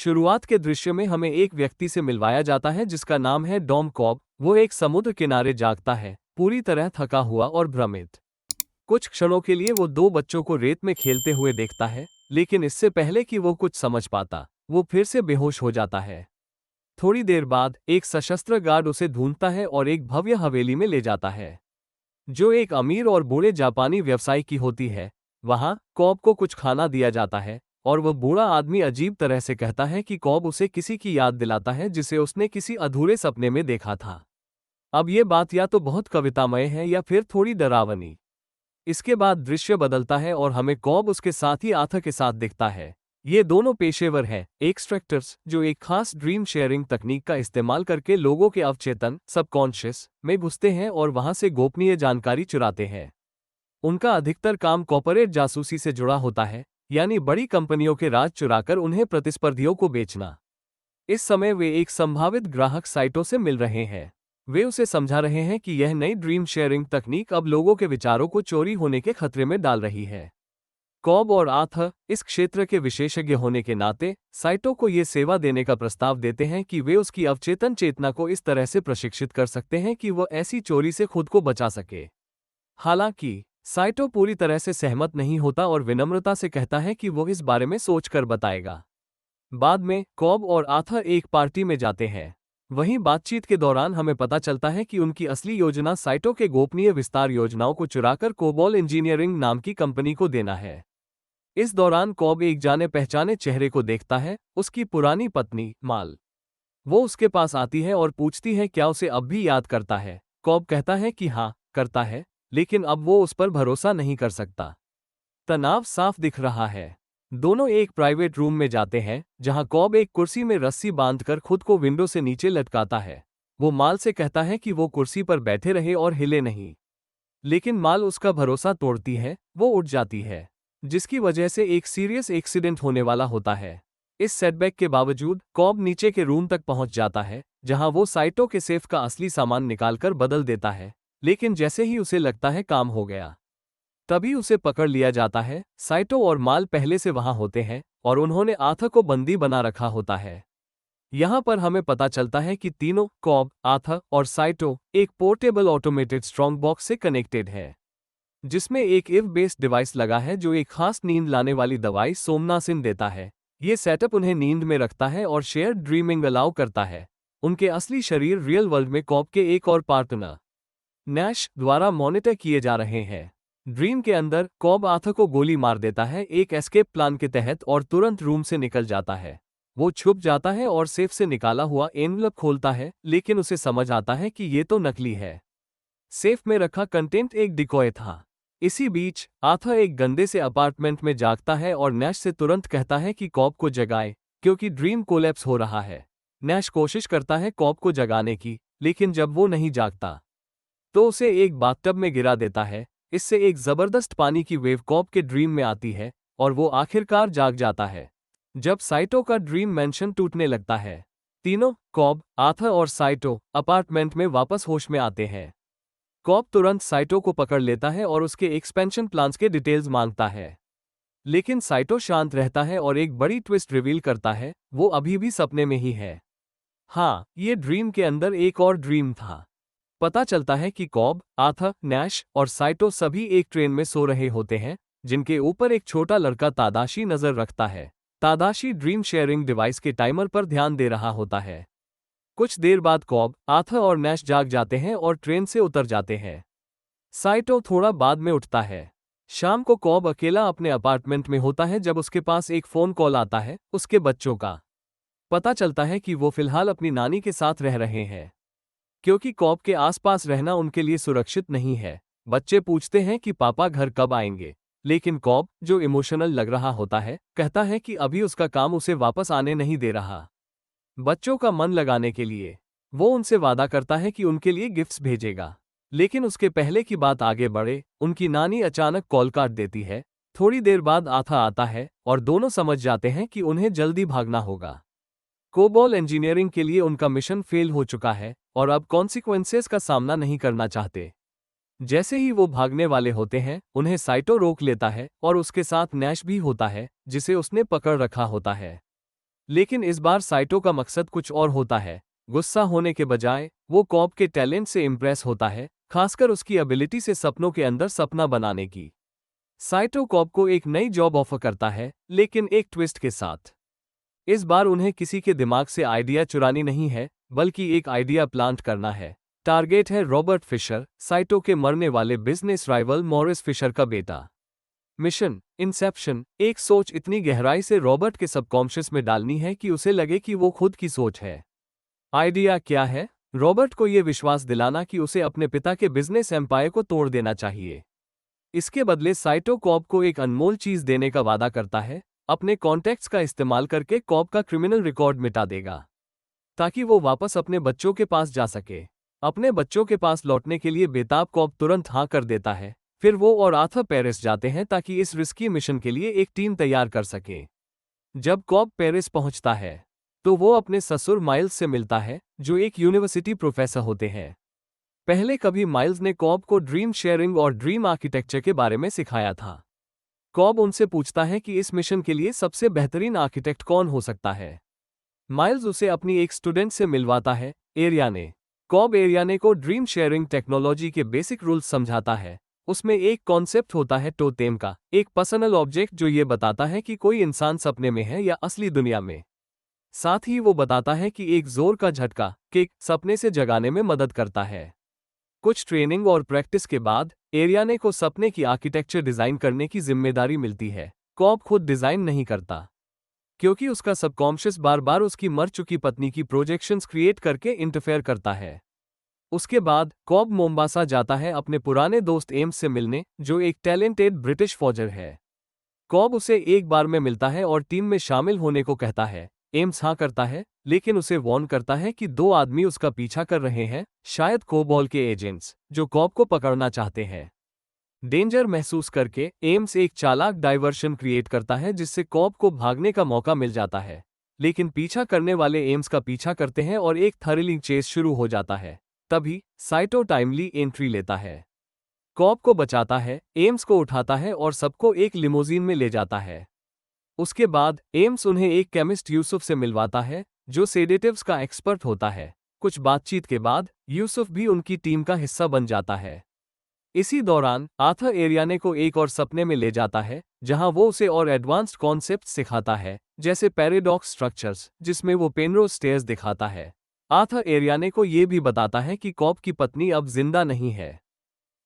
शुरुआत के दृश्य में हमें एक व्यक्ति से मिलवाया जाता है जिसका नाम है डॉम कॉब। वो एक समुद्र किनारे जागता है, पूरी तरह थका हुआ और भ्रमित। कुछ क्षणों के लिए वो दो बच्चों को रेत में खेलते हुए देखता है, लेकिन इससे पहले कि वो कुछ समझ पाता, वो फिर से बेहोश हो जाता है। थोड़ी देर बाद एक सशस्त्र गार्ड उसे ढूंढता है और एक भव्य हवेली में ले जाता है, जो एक अमीर और बूढ़े जापानी व्यवसायी की होती है। वहां कॉब को कुछ खाना दिया जाता है और वह बूढ़ा आदमी अजीब तरह से कहता है कि कॉब उसे किसी की याद दिलाता है जिसे उसने किसी अधूरे सपने में देखा था। अब ये बात या तो बहुत कवितामय है या फिर थोड़ी डरावनी। इसके बाद दृश्य बदलता है और हमें कॉब उसके साथी आथा के साथ दिखता है। ये दोनों पेशेवर हैं, एक्सट्रैक्टर्स, जो एक खास ड्रीम शेयरिंग तकनीक का इस्तेमाल करके लोगों के अवचेतन सबकॉन्शियस में घुसते हैं और वहां से गोपनीय जानकारी चुराते हैं। उनका अधिकतर काम कॉर्पोरेट जासूसी से जुड़ा होता है, यानी बड़ी कंपनियों के राज चुराकर उन्हें प्रतिस्पर्धियों को बेचना। इस समय वे एक संभावित ग्राहक साइटों से मिल रहे हैं। वे उसे समझा रहे हैं कि यह नई ड्रीम शेयरिंग तकनीक अब लोगों के विचारों को चोरी होने के खतरे में डाल रही है। कॉब और आथर इस क्षेत्र के विशेषज्ञ होने के नाते साइटों को ये सेवा देने का प्रस्ताव देते हैं कि वे उसकी अवचेतन चेतना को इस तरह से प्रशिक्षित कर सकते हैं कि वह ऐसी चोरी से खुद को बचा सके। हालांकि साइटो पूरी तरह से सहमत नहीं होता और विनम्रता से कहता है कि वो इस बारे में सोचकर बताएगा। बाद में कॉब और आथर एक पार्टी में जाते हैं। वहीं बातचीत के दौरान हमें पता चलता है कि उनकी असली योजना साइटो के गोपनीय विस्तार योजनाओं को चुराकर कोबॉल इंजीनियरिंग नाम की कंपनी को देना है। इस दौरान कॉब एक जाने पहचाने चेहरे को देखता है, उसकी पुरानी पत्नी माल। वो उसके पास आती है और पूछती है क्या उसे अब भी याद करता है। कॉब कहता है कि हाँ, करता है, लेकिन अब वो उस पर भरोसा नहीं कर सकता। तनाव साफ दिख रहा है। दोनों एक प्राइवेट रूम में जाते हैं जहां कॉब एक कुर्सी में रस्सी बांधकर खुद को विंडो से नीचे लटकाता है। वो माल से कहता है कि वो कुर्सी पर बैठे रहे और हिले नहीं, लेकिन माल उसका भरोसा तोड़ती है। वो उठ जाती है, जिसकी वजह से एक सीरियस एक्सीडेंट होने वाला होता है। इस सेटबैक के बावजूद कॉब नीचे के रूम तक पहुंच जाता है जहां वो साइटो के सेफ का असली सामान निकालकर बदल देता है, लेकिन जैसे ही उसे लगता है काम हो गया, तभी उसे पकड़ लिया जाता है। साइटो और माल पहले से वहां होते हैं और उन्होंने आथर को बंदी बना रखा होता है। यहां पर हमें पता चलता है कि तीनों कॉब, आथर और साइटो एक पोर्टेबल ऑटोमेटेड स्ट्रॉन्ग बॉक्स से कनेक्टेड है, जिसमें एक इव बेस्ड डिवाइस लगा है जो एक खास नींद लाने वाली दवाई सोमनासिन देता है। ये सेटअप उन्हें नींद में रखता है और शेयर ड्रीमिंग अलाउ करता है। उनके असली शरीर रियल वर्ल्ड में कॉब के एक और पार्टनर नैश द्वारा मॉनिटर किए जा रहे हैं। ड्रीम के अंदर कॉब आथर को गोली मार देता है एक एस्केप प्लान के तहत और तुरंत रूम से निकल जाता है। वो छुप जाता है और सेफ से निकाला हुआ एनवलप खोलता है, लेकिन उसे समझ आता है कि ये तो नकली है। सेफ में रखा कंटेंट एक डिकॉय था। इसी बीच आथर एक गंदे से अपार्टमेंट में जागता है और नैश से तुरंत कहता है कि कॉब को जगाए, क्योंकि ड्रीम कोलैप्स हो रहा है। नैश कोशिश करता है कॉब को जगाने की, लेकिन जब वो नहीं जागता तो उसे एक बाथटब में गिरा देता है। इससे एक जबरदस्त पानी की वेव कॉब के ड्रीम में आती है और वो आखिरकार जाग जाता है। जब साइटो का ड्रीम मैंशन टूटने लगता है, तीनों कॉब, आथर और साइटो अपार्टमेंट में वापस होश में आते हैं। कॉब तुरंत साइटो को पकड़ लेता है और उसके एक्सपेंशन प्लान्स के डिटेल्स मांगता है, लेकिन साइटो शांत रहता है और एक बड़ी ट्विस्ट रिवील करता है, वो अभी भी सपने में ही है। हाँ, ये ड्रीम के अंदर एक और ड्रीम था। पता चलता है कि कॉब, आथर, नैश और साइटो सभी एक ट्रेन में सो रहे होते हैं, जिनके ऊपर एक छोटा लड़का तादाशी नजर रखता है। तादाशी ड्रीम शेयरिंग डिवाइस के टाइमर पर ध्यान दे रहा होता है। कुछ देर बाद कॉब, आथर और नैश जाग जाते हैं और ट्रेन से उतर जाते हैं। साइटो थोड़ा बाद में उठता है। शाम को कॉब अकेला अपने अपार्टमेंट में होता है जब उसके पास एक फोन कॉल आता है उसके बच्चों का। पता चलता है कि वो फिलहाल अपनी नानी के साथ रह रहे हैं, क्योंकि कॉब के आसपास रहना उनके लिए सुरक्षित नहीं है। बच्चे पूछते हैं कि पापा घर कब आएंगे, लेकिन कॉब, जो इमोशनल लग रहा होता है, कहता है कि अभी उसका काम उसे वापस आने नहीं दे रहा। बच्चों का मन लगाने के लिए वो उनसे वादा करता है कि उनके लिए गिफ्ट्स भेजेगा, लेकिन उसके पहले की बात आगे बढ़े, उनकी नानी अचानक कॉल काट देती है। थोड़ी देर बाद आथा आता है और दोनों समझ जाते हैं कि उन्हें जल्दी भागना होगा। कोबॉल इंजीनियरिंग के लिए उनका मिशन फेल हो चुका है और अब कॉन्सिक्वेंसेस का सामना नहीं करना चाहते। जैसे ही वो भागने वाले होते हैं, उन्हें साइटो रोक लेता है और उसके साथ नैश भी होता है, जिसे उसने पकड़ रखा होता है। लेकिन इस बार साइटो का मकसद कुछ और होता है। गुस्सा होने के बजाय वो कॉब के टैलेंट से इम्प्रेस होता है, खासकर उसकी एबिलिटी से सपनों के अंदर सपना बनाने की। साइटो कॉब को एक नई जॉब ऑफर करता है, लेकिन एक ट्विस्ट के साथ। इस बार उन्हें किसी के दिमाग से आइडिया चुरानी नहीं है, बल्कि एक आइडिया प्लांट करना है। टारगेट है रॉबर्ट फिशर, साइटो के मरने वाले बिजनेस राइवल मॉरिस फिशर का बेटा। मिशन इंसेप्शन, एक सोच इतनी गहराई से रॉबर्ट के सबकॉन्शियस में डालनी है कि उसे लगे कि वो खुद की सोच है। आइडिया क्या है? रॉबर्ट को यह विश्वास दिलाना कि उसे अपने पिता के बिजनेस एम्पायर को तोड़ देना चाहिए। इसके बदले साइटो कॉब को एक अनमोल चीज देने का वादा करता है, अपने कॉन्टैक्ट्स का इस्तेमाल करके कॉब का क्रिमिनल रिकॉर्ड मिटा देगा, ताकि वो वापस अपने बच्चों के पास जा सके। अपने बच्चों के पास लौटने के लिए बेताब कॉब तुरंत हाँ कर देता है। फिर वो और आर्थर पेरिस जाते हैं ताकि इस रिस्की मिशन के लिए एक टीम तैयार कर सके। जब कॉब पेरिस पहुंचता है तो वो अपने ससुर माइल्स से मिलता है, जो एक यूनिवर्सिटी प्रोफेसर होते हैं। पहले कभी माइल्स ने कॉब को ड्रीम शेयरिंग और ड्रीम आर्किटेक्चर के बारे में सिखाया था। कॉब उनसे पूछता है कि इस मिशन के लिए सबसे बेहतरीन आर्किटेक्ट कौन हो सकता है। माइल्स उसे अपनी एक स्टूडेंट से मिलवाता है, एरियाने। कॉब एरियाने को ड्रीम शेयरिंग टेक्नोलॉजी के बेसिक रूल्स समझाता है। उसमें एक कॉन्सेप्ट होता है टोतेम का, एक पर्सनल ऑब्जेक्ट जो ये बताता है कि कोई इंसान सपने में है या असली दुनिया में। साथ ही वो बताता है कि एक जोर का झटका, किक, सपने से जगाने में मदद करता है। कुछ ट्रेनिंग और प्रैक्टिस के बाद एरियाने को सपने की आर्किटेक्चर डिजाइन करने की जिम्मेदारी मिलती है। कॉब खुद डिजाइन नहीं करता, क्योंकि उसका सबकॉन्शियस बार बार उसकी मर चुकी पत्नी की प्रोजेक्शंस क्रिएट करके इंटरफेयर करता है। उसके बाद कॉब मोम्बासा जाता है अपने पुराने दोस्त एम्स से मिलने, जो एक टैलेंटेड ब्रिटिश फौजर है। कॉब उसे एक बार में मिलता है और टीम में शामिल होने को कहता है। एम्स हाँ करता है, लेकिन उसे वार्न करता है कि दो आदमी उसका पीछा कर रहे हैं, शायद कोबॉल के एजेंट्स, जो कॉब को पकड़ना चाहते हैं। डेंजर महसूस करके एम्स एक चालाक डाइवर्शन क्रिएट करता है जिससे कॉब को भागने का मौका मिल जाता है। लेकिन पीछा करने वाले एम्स का पीछा करते हैं और एक थ्रिलिंग चेस शुरू हो जाता है। तभी साइटो टाइमली एंट्री लेता है, कॉब को बचाता है, एम्स को उठाता है और सबको एक लिमोजीन में ले जाता है। उसके बाद एम्स उन्हें एक केमिस्ट यूसुफ से मिलवाता है, जो सेडेटिव्स का एक्सपर्ट होता है। कुछ बातचीत के बाद यूसुफ भी उनकी टीम का हिस्सा बन जाता है। इसी दौरान आर्थर एरियाने को एक और सपने में ले जाता है, जहां वो उसे और एडवांस्ड कॉन्सेप्ट सिखाता है, जैसे पैराडॉक्स स्ट्रक्चर्स, जिसमें वो पेनरोज स्टेयर्स दिखाता है। आर्थर एरियाने को ये भी बताता है कि कॉब की पत्नी अब जिंदा नहीं है,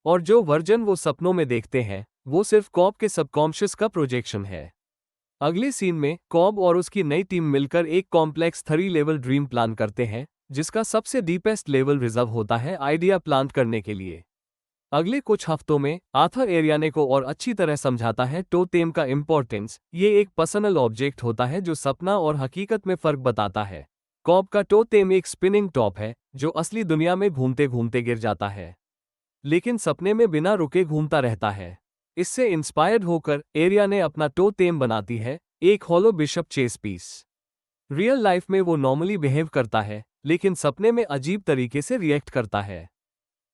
और जो वर्जन वो सपनों में देखते हैं वो सिर्फ कॉब के सबकॉन्शियस का प्रोजेक्शन है। अगले सीन में कॉब और उसकी नई टीम मिलकर एक कॉम्प्लेक्स 3 लेवल ड्रीम प्लान करते हैं, जिसका सबसे डीपेस्ट लेवल रिजर्व होता है आइडिया प्लांट करने के लिए। अगले कुछ हफ्तों में आर्थर एरियाने को और अच्छी तरह समझाता है टोतेम का इम्पोर्टेंस। ये एक पर्सनल ऑब्जेक्ट होता है जो सपना और हकीकत में फर्क बताता है। कॉब का टोतेम एक स्पिनिंग टॉप है, जो असली दुनिया में घूमते घूमते गिर जाता है, लेकिन सपने में बिना रुके घूमता रहता है। इससे इंस्पायर्ड होकर एरियाने अपना टोतेम बनाती है, एक hollow bishop chess piece. Real life में वो नॉर्मली बिहेव करता है, लेकिन सपने में अजीब तरीके से रिएक्ट करता है।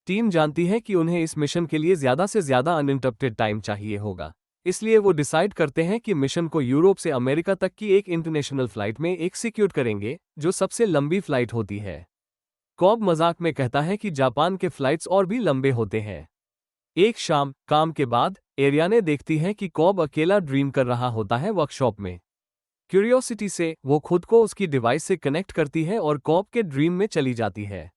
टीम जानती है कि उन्हें इस मिशन के लिए ज्यादा से ज्यादा अनइंटरप्टेड टाइम चाहिए होगा, इसलिए वो डिसाइड करते हैं कि मिशन को यूरोप से अमेरिका तक की एक इंटरनेशनल फ्लाइट में एक्सिक्यूट करेंगे, जो सबसे लंबी फ्लाइट होती है। कॉब मजाक में कहता है कि जापान के फ्लाइट्स और भी लंबे होते हैं। एक शाम काम के बाद एरियाने देखती है कि कॉब अकेला ड्रीम कर रहा होता है वर्कशॉप में। क्यूरियोसिटी से वो खुद को उसकी डिवाइस से कनेक्ट करती है और कॉब के ड्रीम में चली जाती है।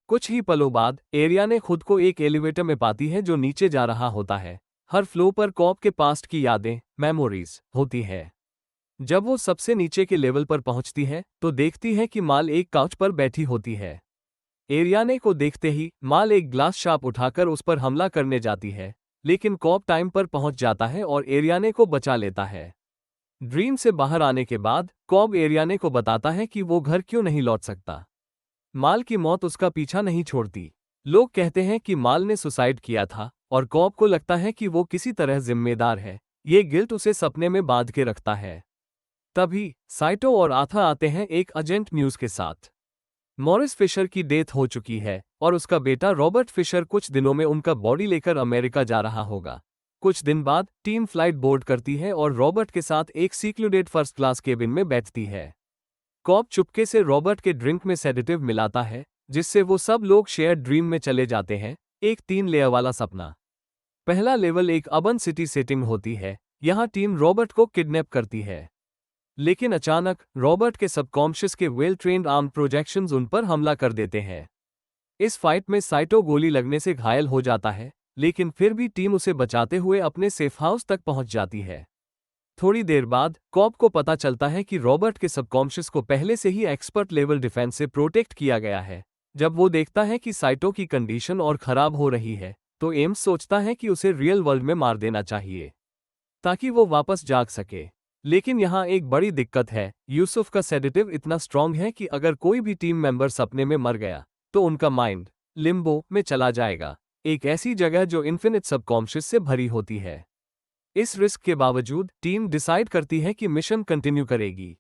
कुछ ही पलों बाद एरियाने खुद को एक एलिवेटर में पाती है जो नीचे जा रहा होता है। हर फ्लोर पर कॉब के पास्ट की यादें, मेमोरीज होती है। जब वो सबसे नीचे के लेवल पर पहुंचती है तो देखती है कि माल एक काउच पर बैठी होती है। एरियाने को देखते ही माल एक ग्लास शार्प उठाकर उस पर हमला करने जाती है, लेकिन कॉब टाइम पर पहुंच जाता है और एरियाने को बचा लेता है। ड्रीम से बाहर आने के बाद कॉब एरियाने को बताता है कि वो घर क्यों नहीं लौट सकता। माल की मौत उसका पीछा नहीं छोड़ती। लोग कहते हैं कि माल ने सुसाइड किया था और कॉब को लगता है कि वो किसी तरह जिम्मेदार है। ये गिल्ट उसे सपने में बांध के रखता है। तभी साइटो और आर्थर आते हैं एक अर्जेंट न्यूज के साथ। मॉरिस फिशर की डेथ हो चुकी है और उसका बेटा रॉबर्ट फिशर कुछ दिनों में उनका बॉडी लेकर अमेरिका जा रहा होगा। कुछ दिन बाद टीम फ्लाइट बोर्ड करती है और रॉबर्ट के साथ एक सीक्लूडेड फर्स्ट क्लास केबिन में बैठती है। कॉब चुपके से रॉबर्ट के ड्रिंक में सेडेटिव मिलाता है, जिससे वो सब लोग शेयर ड्रीम में चले जाते हैं। एक 3 लेयर वाला सपना। पहला लेवल एक अर्बन सिटी सेटिंग होती है। यहाँ टीम रॉबर्ट को किडनैप करती है, लेकिन अचानक रॉबर्ट के सबकॉन्शियस के वेल ट्रेन्ड आर्म प्रोजेक्शंस उन पर हमला कर देते हैं। इस फाइट में साइटो गोली लगने से घायल हो जाता है, लेकिन फिर भी टीम उसे बचाते हुए अपने सेफ हाउस तक पहुंच जाती है। थोड़ी देर बाद कॉब को पता चलता है कि रॉबर्ट के सबकॉन्शियस को पहले से ही एक्सपर्ट लेवल डिफेंस से प्रोटेक्ट किया गया है। जब वो देखता है कि साइटो की कंडीशन और खराब हो रही है, तो एम्स सोचता है कि उसे रियल वर्ल्ड में मार देना चाहिए ताकि वो वापस जाग सके। लेकिन यहाँ एक बड़ी दिक्कत है, यूसुफ का सेडेटिव इतना स्ट्रांग है कि अगर कोई भी टीम मेंबर सपने में मर गया तो उनका माइंड लिम्बो में चला जाएगा, एक ऐसी जगह जो इन्फिनिट सबकॉन्शियस से भरी होती है। इस रिस्क के बावजूद टीम डिसाइड करती है कि मिशन कंटिन्यू करेगी।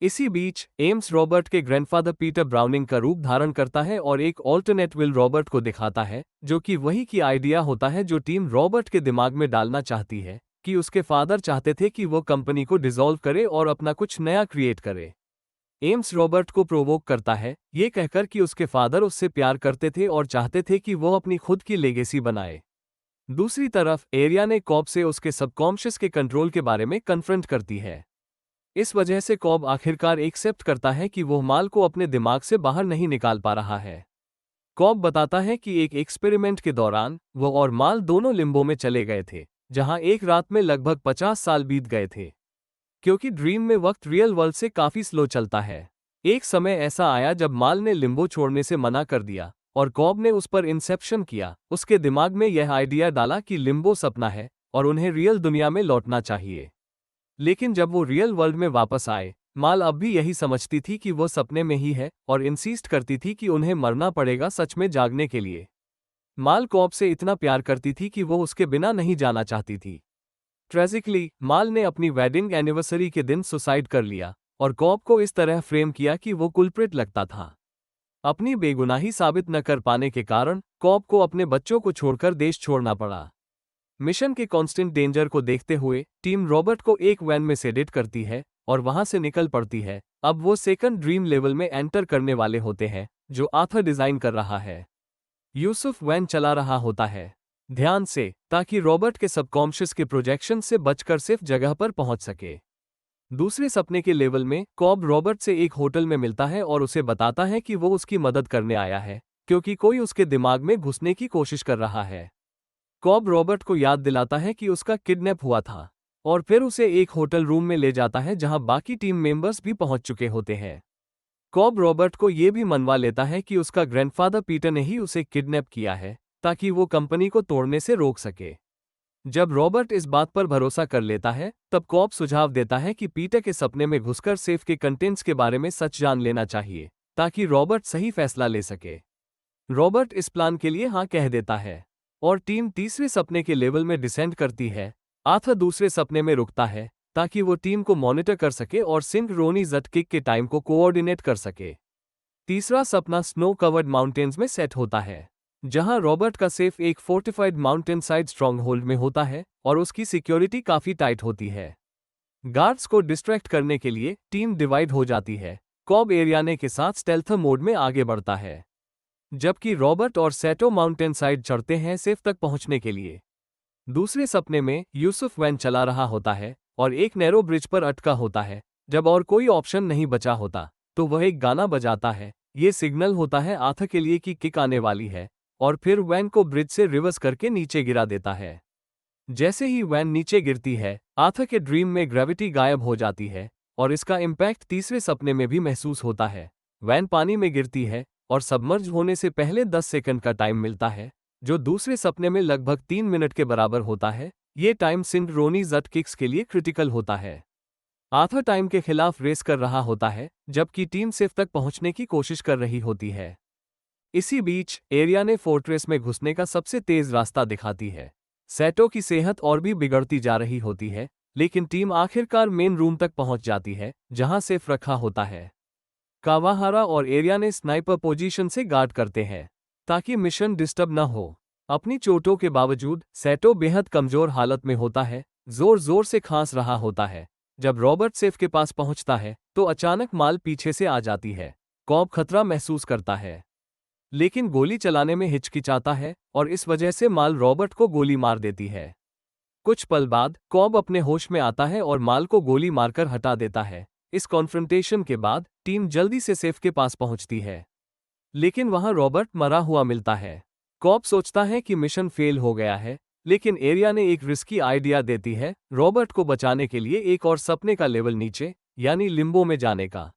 इसी बीच एम्स रॉबर्ट के ग्रैंडफादर पीटर ब्राउनिंग का रूप धारण करता है और एक ऑल्टरनेट विल रॉबर्ट को दिखाता है, जो कि वही की आइडिया होता है जो टीम रॉबर्ट के दिमाग में डालना चाहती है कि उसके फादर चाहते थे कि वो कंपनी को डिसॉल्व करे और अपना कुछ नया क्रिएट करे। एम्स रॉबर्ट को प्रोवोक करता है, ये कहकर कि उसके फादर उससे प्यार करते थे और चाहते थे कि वो अपनी खुद की लेगेसी बनाए। दूसरी तरफ एरिया ने कॉब से उसके सबकॉन्शियस के कंट्रोल के बारे में कन्फ्रंट करती है। इस वजह से कॉब आखिरकार एक्सेप्ट करता है कि वो माल को अपने दिमाग से बाहर नहीं निकाल पा रहा है। कॉब बताता है कि एक एक्सपेरिमेंट के दौरान वो और माल दोनों लिम्बो में चले गए थे, जहां एक रात में लगभग 50 साल बीत गए थे। क्योंकि ड्रीम में वक्त रियल वर्ल्ड से काफी स्लो चलता है। एक समय ऐसा आया जब माल ने लिम्बो छोड़ने से मना कर दिया और कॉब ने उस पर इंसेप्शन किया। उसके दिमाग में यह आइडिया डाला कि लिम्बो सपना है और उन्हें रियल दुनिया में लौटना चाहिए। लेकिन जब वो रियल वर्ल्ड में वापस आए, माल अब भी यही समझती थी कि वो सपने में ही है और इंसिस्ट करती थी कि उन्हें मरना पड़ेगा सच में जागने के लिए। माल कॉब से इतना प्यार करती थी कि वो उसके बिना नहीं जाना चाहती थी। ट्रेजिकली माल ने अपनी वेडिंग एनिवर्सरी के दिन सुसाइड कर लिया और कॉब को इस तरह फ्रेम किया कि वो कुलप्रिट लगता था। अपनी बेगुनाही साबित न कर पाने के कारण कॉब को अपने बच्चों को छोड़कर देश छोड़ना पड़ा। मिशन के कांस्टेंट डेंजर को देखते हुए टीम रॉबर्ट को एक वैन में सेडेट करती है और वहां से निकल पड़ती है। अब वो सेकंड ड्रीम लेवल में एंटर करने वाले होते हैं, जो आर्थर डिजाइन कर रहा है। यूसुफ वैन चला रहा होता है ध्यान से, ताकि रॉबर्ट के सबकॉन्शियस के प्रोजेक्शन से बचकर सिर्फ जगह पर पहुंच सके। दूसरे सपने के लेवल में कॉब रॉबर्ट से एक होटल में मिलता है और उसे बताता है कि वो उसकी मदद करने आया है, क्योंकि कोई उसके दिमाग में घुसने की कोशिश कर रहा है। कॉब रॉबर्ट को याद दिलाता है कि उसका किडनैप हुआ था और फिर उसे एक होटल रूम में ले जाता है जहां बाकी टीम मेंबर्स भी पहुंच चुके होते हैं। कॉब रॉबर्ट को यह भी मनवा लेता है कि उसका ग्रैंडफादर पीटर ने ही उसे किडनैप किया है ताकि वो कंपनी को तोड़ने से रोक सके। जब रॉबर्ट इस बात पर भरोसा कर लेता है, तब कॉब सुझाव देता है कि पीटर के सपने में घुसकर सेफ के कंटेंट्स के बारे में सच जान लेना चाहिए ताकि रॉबर्ट सही फैसला ले सके। रॉबर्ट इस प्लान के लिए हाँ कह देता है और टीम तीसरे सपने के लेवल में डिसेंड करती है। आर्थर दूसरे सपने में रुकता है ताकि वो टीम को मॉनिटर कर सके और सिंक्रोनी जट किक के टाइम को कोऑर्डिनेट कर सके। तीसरा सपना स्नो कवर्ड माउंटेन्स में सेट होता है, जहां रॉबर्ट का सेफ एक fortified mountain side strong hold में होता है और उसकी सिक्योरिटी काफी टाइट होती है। गार्ड्स को डिस्ट्रैक्ट करने के लिए टीम डिवाइड हो जाती है। कॉब एरियाने के साथ स्टेल्थ मोड में आगे बढ़ता है, जबकि रॉबर्ट और सैटो माउंटेन साइड चढ़ते हैं सेफ तक पहुंचने के लिए। दूसरे सपने में यूसुफ वैन चला रहा होता है और एक नैरो ब्रिज पर अटका होता है। जब और कोई ऑप्शन नहीं बचा होता तो वह एक गाना बजाता है। ये सिग्नल होता है आर्थर के लिए कि किक आने वाली है और फिर वैन को ब्रिज से रिवर्स करके नीचे गिरा देता है। जैसे ही वैन नीचे गिरती है, आर्थर के ड्रीम में ग्रेविटी गायब हो जाती है और इसका इम्पैक्ट तीसरे सपने में भी महसूस होता है। वैन पानी में गिरती है और सबमर्ज होने से पहले 10 सेकंड का टाइम मिलता है, जो दूसरे सपने में लगभग 3 मिनट के बराबर होता है। ये टाइम सिंक्रोनी जट किक्स के लिए क्रिटिकल होता है। आर्थर टाइम के खिलाफ रेस कर रहा होता है, जबकि टीम सेफ तक पहुंचने की कोशिश कर रही होती है। इसी बीच एरिया ने फोर्ट्रेस में घुसने का सबसे तेज रास्ता दिखाती है। सैटो की सेहत और भी बिगड़ती जा रही होती है, लेकिन टीम आखिरकार मेन रूम तक पहुंच जाती है, जहां सेफ रखा होता है। कावाहारा और एरिया ने स्नाइपर पोजीशन से गार्ड करते हैं ताकि मिशन डिस्टर्ब न हो। अपनी चोटों के बावजूद सैटो बेहद कमजोर हालत में होता है, जोर जोर से खांस रहा होता है जब रॉबर्ट सेफ के पास पहुंचता है तो अचानक माल पीछे से आ जाती है। कॉब खतरा महसूस करता है, लेकिन गोली चलाने में हिचकिचाता है और इस वजह से माल रॉबर्ट को गोली मार देती है। कुछ पल बाद कॉब अपने होश में आता है और माल को गोली मारकर हटा देता है। इस कॉन्फ्रंटेशन के बाद टीम जल्दी से सेफ के पास पहुंचती है, लेकिन वहां रॉबर्ट मरा हुआ मिलता है। कॉब सोचता है कि मिशन फेल हो गया है, लेकिन एरिया ने एक रिस्की आइडिया देती है रॉबर्ट को बचाने के लिए एक और सपने का लेवल नीचे यानी लिम्बो में जाने का।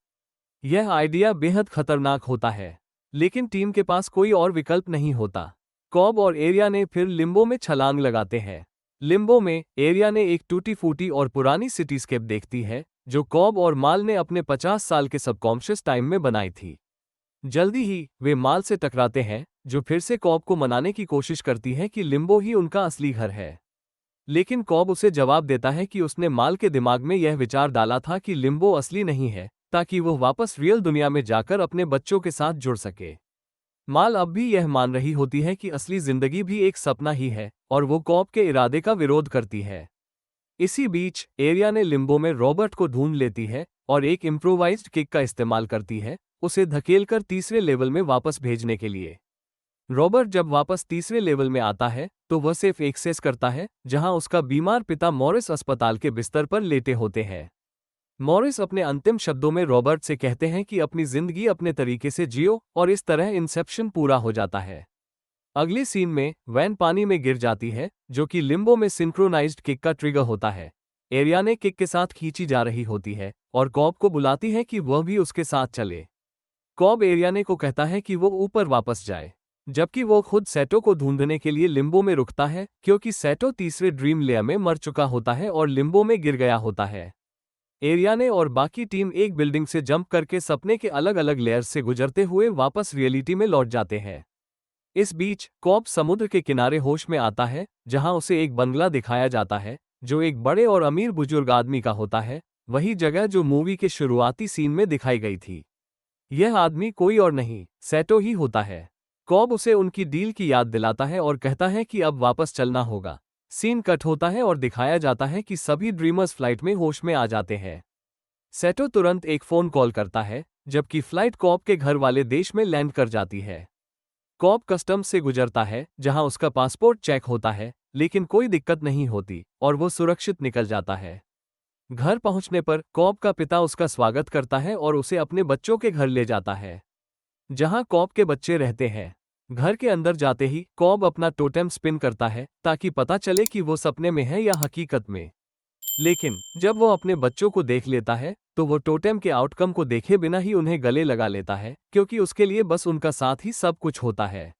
यह आइडिया बेहद खतरनाक होता है, लेकिन टीम के पास कोई और विकल्प नहीं होता। कॉब और एरिया ने फिर लिम्बो में छलांग लगाते हैं। लिम्बो में एरिया ने एक टूटी फूटी और पुरानी सिटीस्केप देखती है जो कॉब और माल ने अपने 50 साल के सबकॉन्शियस टाइम में बनाई थी। जल्दी ही वे माल से टकराते हैं जो फिर से कॉब को मनाने की कोशिश करती है कि लिम्बो ही उनका असली घर है। लेकिन कॉब उसे जवाब देता है कि उसने माल के दिमाग में यह विचार डाला था कि लिम्बो असली नहीं है, ताकि वो वापस रियल दुनिया में जाकर अपने बच्चों के साथ जुड़ सके। माल अब भी यह मान रही होती है कि असली जिंदगी भी एक सपना ही है और वो कॉब के इरादे का विरोध करती है। इसी बीच एरिया ने लिम्बो में रॉबर्ट को ढूंढ लेती है और एक इम्प्रोवाइज्ड किक का इस्तेमाल करती है उसे धकेलकर तीसरे लेवल में वापस भेजने के लिए। रॉबर्ट जब वापस तीसरे लेवल में आता है तो वह सिर्फ एक्सेस करता है जहां उसका बीमार पिता मॉरिस अस्पताल के बिस्तर पर लेटे होते हैं। मॉरिस अपने अंतिम शब्दों में रॉबर्ट से कहते हैं कि अपनी जिंदगी अपने तरीके से जियो और इस तरह इंसेप्शन पूरा हो जाता है। अगली सीन में वैन पानी में गिर जाती है जो कि लिम्बो में सिंक्रोनाइज्ड किक का ट्रिगर होता है। एरिया ने किक के साथ खींची जा रही होती है और कॉब को बुलाती है कि वह भी उसके साथ चले। कॉब एरियाने को कहता है कि वो ऊपर वापस जाए, जबकि वो खुद सैटो को ढूंढने के लिए लिम्बो में रुकता है क्योंकि सैटो तीसरे ड्रीम लेयर में मर चुका होता है और लिम्बो में गिर गया होता है। एरियाने और बाकी टीम एक बिल्डिंग से जंप करके सपने के अलग अलग लेयर्स से गुजरते हुए वापस रियलिटी में लौट जाते हैं। इस बीच कॉब समुद्र के किनारे होश में आता है जहां उसे एक बंगला दिखाया जाता है जो एक बड़े और अमीर बुजुर्ग आदमी का होता है, वही जगह जो मूवी के शुरुआती सीन में दिखाई गई थी। यह आदमी कोई और नहीं सैटो ही होता है। कॉब उसे उनकी डील की याद दिलाता है और कहता है कि अब वापस चलना होगा। सीन कट होता है और दिखाया जाता है कि सभी ड्रीमर्स फ्लाइट में होश में आ जाते हैं। सैटो तुरंत एक फोन कॉल करता है जबकि फ्लाइट कॉब के घर वाले देश में लैंड कर जाती है। कॉब कस्टम्स से गुजरता है जहां उसका पासपोर्ट चेक होता है, लेकिन कोई दिक्कत नहीं होती और वो सुरक्षित निकल जाता है। घर पहुंचने पर कॉब का पिता उसका स्वागत करता है और उसे अपने बच्चों के घर ले जाता है जहां कॉब के बच्चे रहते हैं। घर के अंदर जाते ही कॉब अपना टोटेम स्पिन करता है ताकि पता चले कि वो सपने में है या हकीकत में। लेकिन जब वो अपने बच्चों को देख लेता है तो वो टोटेम के आउटकम को देखे बिना ही उन्हें गले लगा लेता है क्योंकि उसके लिए बस उनका साथ ही सब कुछ होता है।